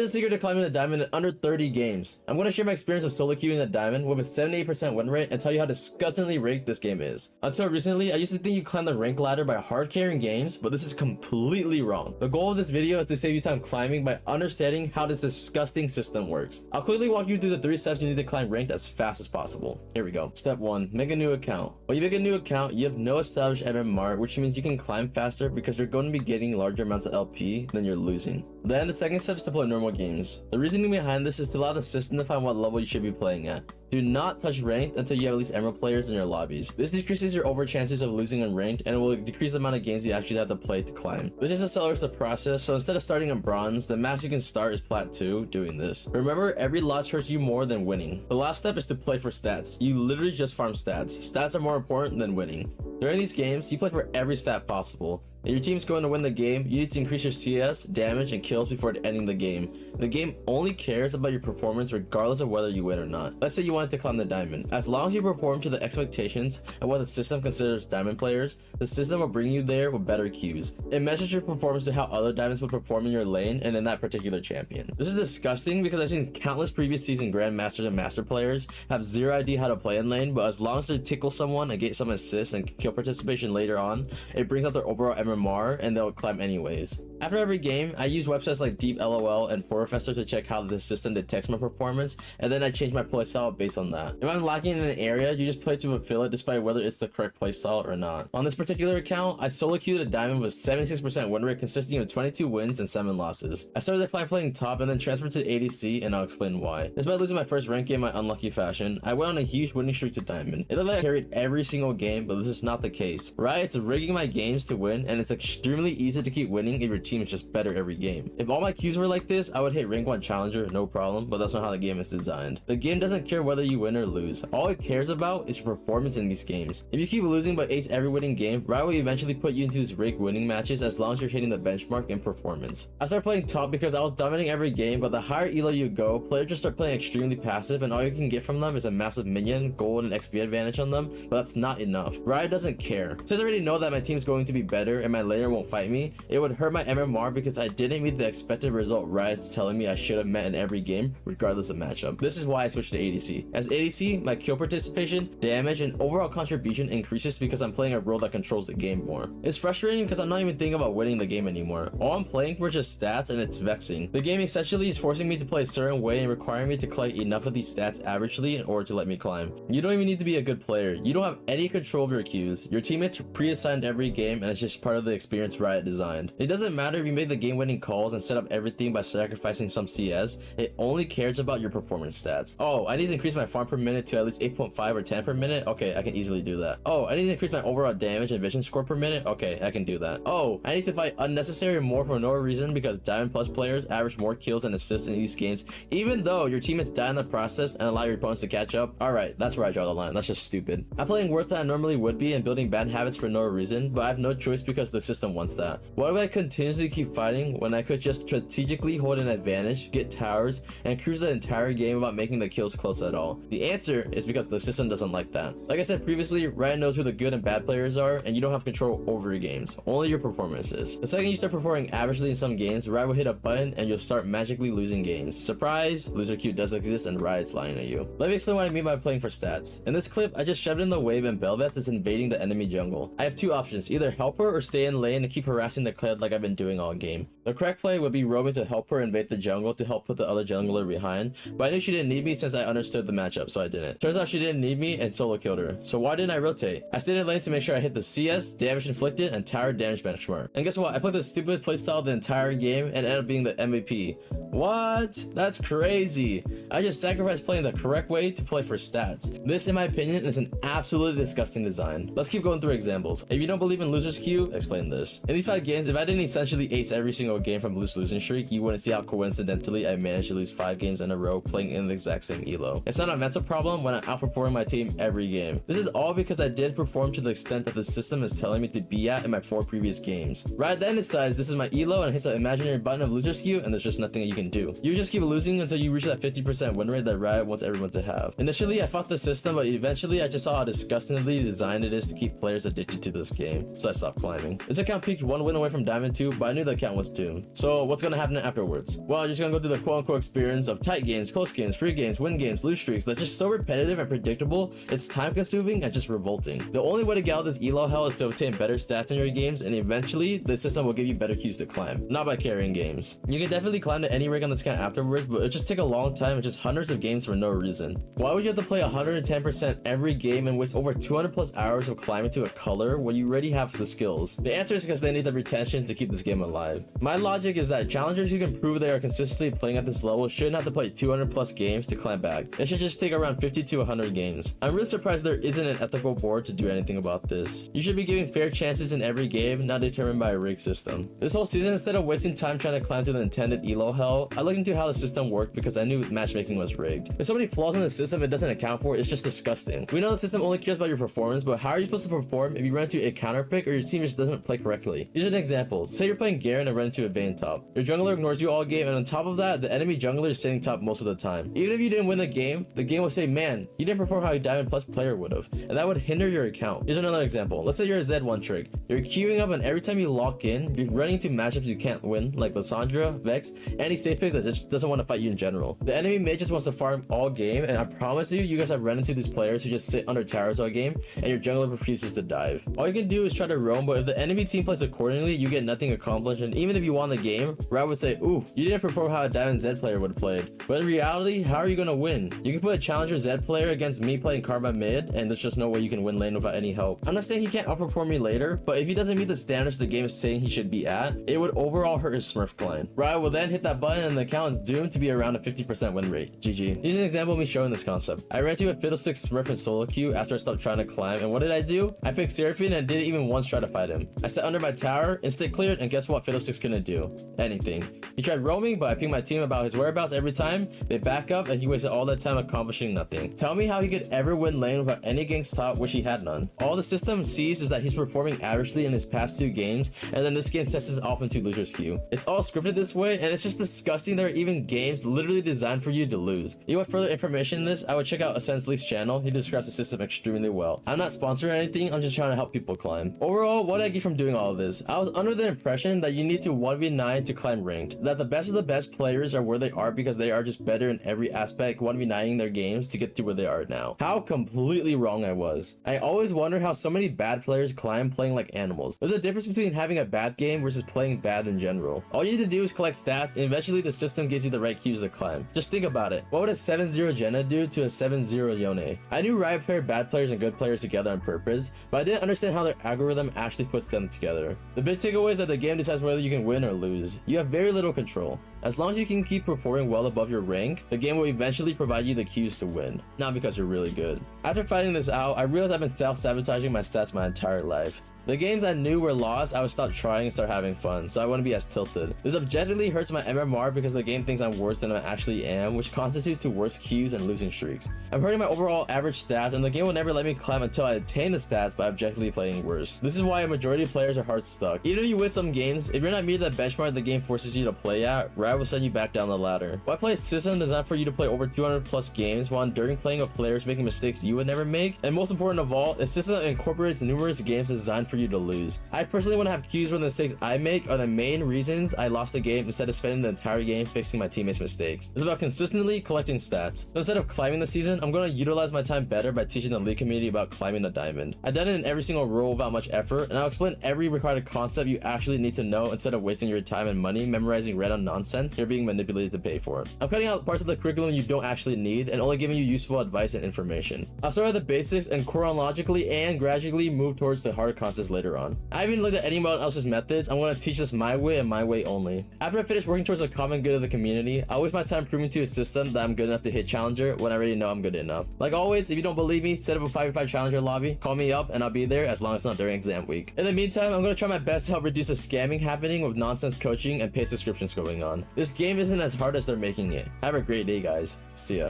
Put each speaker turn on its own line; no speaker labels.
the secret to climbing the diamond in under 30 games. I'm going to share my experience with solo queuing the diamond with a 78% win rate and tell you how disgustingly rigged this game is. Until recently, I used to think you climb the rank ladder by hard carrying games, but this is completely wrong. The goal of this video is to save you time climbing by understanding how this disgusting system works. I'll quickly walk you through the 3 steps you need to climb ranked as fast as possible. Here we go. Step 1. Make a new account. When you make a new account, you have no established MMR, which means you can climb faster because you're going to be getting larger amounts of LP than you're losing. Then the second step is to play normal games. The reasoning behind this is to allow the system to find what level you should be playing at. Do not touch ranked until you have at least emerald players in your lobbies. This decreases your over chances of losing in ranked, and it will decrease the amount of games you actually have to play to climb. This just accelerates the process, so instead of starting in bronze, the max you can start is plat 2 doing this. Remember, every loss hurts you more than winning. The last step is to play for stats. You literally just farm stats. Stats are more important than winning. During these games, you play for every stat possible. If your team's going to win the game, you need to increase your CS, damage, and kills before ending the game. The game only cares about your performance regardless of whether you win or not. Let's say you wanted to climb the diamond. As long as you perform to the expectations of what the system considers diamond players, the system will bring you there with better queues. It measures your performance to how other diamonds would perform in your lane and in that particular champion. This is disgusting because I've seen countless previous season grandmasters and master players have zero idea how to play in lane, but as long as they tickle someone and get some assists and kill participation later on, it brings up their overall MMR and they'll climb anyways. After every game, I use websites like Deep LOL and Professor to check how the system detects my performance, and then I change my playstyle based on that. If I'm lacking in an area, you just play to fulfill it despite whether it's the correct playstyle or not. On this particular account, I solo queued a diamond with 76% win rate consisting of 22 wins and 7 losses. I started the climb playing top and then transferred to ADC, and I'll explain why. Despite losing my first rank game in my unlucky fashion, I went on a huge winning streak to diamond. It looked like I carried every single game, but this is not the case. Riot's rigging my games to win, and it's extremely easy to keep winning if your team is just better every game. If all my queues were like this, I would hit rank 1 challenger, no problem, but that's not how the game is designed. The game doesn't care whether you win or lose. All it cares about is your performance in these games. If you keep losing but ace every winning game, Riot will eventually put you into these rigged winning matches as long as you're hitting the benchmark in performance. I started playing top because I was dominating every game, but the higher elo you go, players just start playing extremely passive, and all you can get from them is a massive minion, gold, and XP advantage on them, but that's not enough. Riot doesn't care. Since I already know that my team's going to be better and my laner won't fight me, it would hurt my MMR because I didn't meet the expected result Riot's telling me I should have met in every game, regardless of matchup. This is why I switched to ADC. As ADC, my kill participation, damage, and overall contribution increases because I'm playing a role that controls the game more. It's frustrating because I'm not even thinking about winning the game anymore. All I'm playing for is just stats, and it's vexing. The game essentially is forcing me to play a certain way and requiring me to collect enough of these stats averagely in order to let me climb. You don't even need to be a good player. You don't have any control of your queues. Your teammates are pre-assigned every game, and it's just part of the experience Riot designed. It doesn't matter if you make the game-winning calls and set up everything by sacrificing some CS. It only cares about your performance stats. Oh, I need to increase my farm per minute to at least 8.5 or 10 per minute. Okay, I can easily do that. Oh, I need to increase my overall damage and vision score per minute. Okay, I can do that. Oh, I need to fight unnecessary more for no reason because Diamond Plus players average more kills and assists in these games, even though your teammates die in the process and allow your opponents to catch up. Alright, that's where I draw the line. That's just stupid. I'm playing worse than I normally would be and building bad habits for no reason, but I have no choice because the system wants that. Why do I continuously keep fighting when I could just strategically hold an advantage, get towers, and cruise the entire game without making the kills close at all? The answer is because the system doesn't like that. Like I said previously, Riot knows who the good and bad players are, and you don't have control over your games, only your performances. The second you start performing averagely in some games, Riot will hit a button and you'll start magically losing games. Surprise, loser queue does exist and Riot's lying at you. Let me explain what I mean by playing for stats. In this clip, I just shoved in the wave and Bel'Veth is invading the enemy jungle. I have two options, either help her or stay in lane and keep harassing the Kled like I've been doing all game. The correct play would be roaming to help her invade the jungle to help put the other jungler behind, but I knew she didn't need me since I understood the matchup, so I didn't. Turns out she didn't need me and solo killed her. So why didn't I rotate? I stayed in lane to make sure I hit the CS, damage inflicted, and tower damage benchmark. And guess what? I played this stupid playstyle the entire game and ended up being the MVP. What? That's crazy. I just sacrificed playing the correct way to play for stats. This, in my opinion, is an absolutely disgusting design. Let's keep going through examples. If you don't believe in losers queue, explain this. In these 5 games, if I didn't essentially ace every single game from losing streak, you wouldn't see how coincidentally I managed to lose 5 games in a row playing in the exact same elo. It's not a mental problem when I'm outperforming my team every game. This is all because I did perform to the extent that the system is telling me to be at in my 4 previous games. Riot then decides this is my elo and hits an imaginary button of loser skew, and there's just nothing you can do. You just keep losing until you reach that 50% win rate that Riot wants everyone to have. Initially, I fought the system, but eventually I just saw how disgustingly designed it is to keep players addicted to this game, so I stopped climbing. This account peaked 1 win away from Diamond 2, but I knew the account was 2. consume. So what's gonna happen afterwards? Well, you're just gonna go through the quote-unquote experience of tight games, close games, free games, win games, lose streaks that's just so repetitive and predictable, it's time-consuming and just revolting. The only way to get out of this elo hell is to obtain better stats in your games, and eventually the system will give you better queues to climb, not by carrying games. You can definitely climb to any rank on this account afterwards, but it just take a long time and just hundreds of games for no reason. Why would you have to play 110% every game and waste over 200 plus hours of climbing to a color when you already have the skills? The answer is because they need the retention to keep this game alive. My logic is that challengers who can prove they are consistently playing at this level shouldn't have to play 200 plus games to climb back. It should just take around 50 to 100 games. I'm really surprised there isn't an ethical board to do anything about this. You should be giving fair chances in every game, not determined by a rigged system. This whole season, instead of wasting time trying to climb through the intended elo hell, I looked into how the system worked because I knew matchmaking was rigged. There's so many flaws in the system it doesn't account for, it's just disgusting. We know the system only cares about your performance, but how are you supposed to perform if you run into a counter pick or your team just doesn't play correctly? Here's an example. Say you're playing Garen and run into a Vayne top. Your jungler ignores you all game, and on top of that, the enemy jungler is sitting top most of the time. Even if you didn't win the game will say, man, you didn't perform how a Diamond Plus player would have, and that would hinder your account. Here's another example. Let's say you're a Z1 trick. You're queuing up, and every time you lock in, you're running into matchups you can't win, like Lissandra, Vex, any safe pick that just doesn't want to fight you in general. The enemy mage just wants to farm all game, and I promise you, you guys have run into these players who just sit under towers all game, and your jungler refuses to dive. All you can do is try to roam, but if the enemy team plays accordingly, you get nothing accomplished, and even if you won the game, Riot would say, ooh, you didn't perform how a Diamond Z player would have played. But in reality, how are you gonna win? You can put a challenger Z player against me playing Karma mid, and there's just no way you can win lane without any help. I'm not saying he can't outperform me later, but if he doesn't meet the standards the game is saying he should be at, it would overall hurt his Smurf clan. Riot will then hit that button and the account is doomed to be around a 50% win rate. GG. Here's an example of me showing this concept. I ran into a Fiddlesticks Smurf in solo queue after I stopped trying to climb, and what did I do? I picked Seraphine and didn't even once try to fight him. I sat under my tower, instant cleared, and guess what Fiddlesticks couldn't do? Anything. He tried roaming, but I pinged my team about his whereabouts every time. They back up, and he wasted all that time accomplishing nothing. Tell me how he could ever win lane without any ganks top, which he had none. All the system sees is that he's performing averagely in his past 2 games, and then this game sets us off into loser's queue. It's all scripted this way, and it's just disgusting. There are even games literally designed for you to lose. You want further information on this? I would check out Ascenslee's channel. He describes the system extremely well. I'm not sponsoring anything, I'm just trying to help people climb. Overall, what did I get from doing all of this? I was under the impression that you need to 1v9 to climb ranked, that the best of the best players are where they are because they are just better in every aspect, 1v9ing their games to get to where they are now. How completely wrong I was. I always wonder how so many bad players climb playing like animals. There's a difference between having a bad game versus playing bad in general. All you need to do is collect stats, and eventually the system gives you the right cues to climb. Just think about it. What would a 7-0 Jenna do to a 7-0 Yone? I knew Riot paired bad players and good players together on purpose, but I didn't understand how their algorithm actually puts them together. The big takeaway is that the game decides whether you can win or lose. You have very little control. As long as you can keep performing well above your rank, the game will eventually provide you the cues to win, not because you're really good. After finding this out, I realized I've been self-sabotaging my stats my entire life. The games I knew were lost, I would stop trying and start having fun, so I wouldn't be as tilted. This objectively hurts my MMR because the game thinks I'm worse than I actually am, which constitutes to worse queues and losing streaks. I'm hurting my overall average stats, and the game will never let me climb until I attain the stats by objectively playing worse. This is why a majority of players are hard stuck. Even if you win some games, if you're not meeting the benchmark the game forces you to play at, Riot will send you back down the ladder. Why play a system designed for you to play over 200 plus games while enduring playing with players making mistakes you would never make? And most important of all, a system that incorporates numerous games designed for you to lose. I personally want to have cues where the mistakes I make are the main reasons I lost the game instead of spending the entire game fixing my teammates' mistakes. It's about consistently collecting stats. So instead of climbing the season, I'm going to utilize my time better by teaching the league community about climbing the diamond. I've done it in every single role without much effort, and I'll explain every required concept you actually need to know instead of wasting your time and money memorizing random nonsense you're being manipulated to pay for. I'm cutting out parts of the curriculum you don't actually need and only giving you useful advice and information. I'll start at the basics and chronologically and gradually move towards the harder concepts later on. I haven't looked at anyone else's methods. I'm going to teach this my way and my way only. After I finish working towards the common good of the community, I waste my time proving to a system that I'm good enough to hit challenger when I already know I'm good enough. Like always, if you don't believe me, set up a 5v5 challenger lobby, call me up, and I'll be there as long as it's not during exam week. In the meantime, I'm going to try my best to help reduce the scamming happening with nonsense coaching and paid subscriptions going on. This game isn't as hard as they're making it. Have a great day, guys. See ya.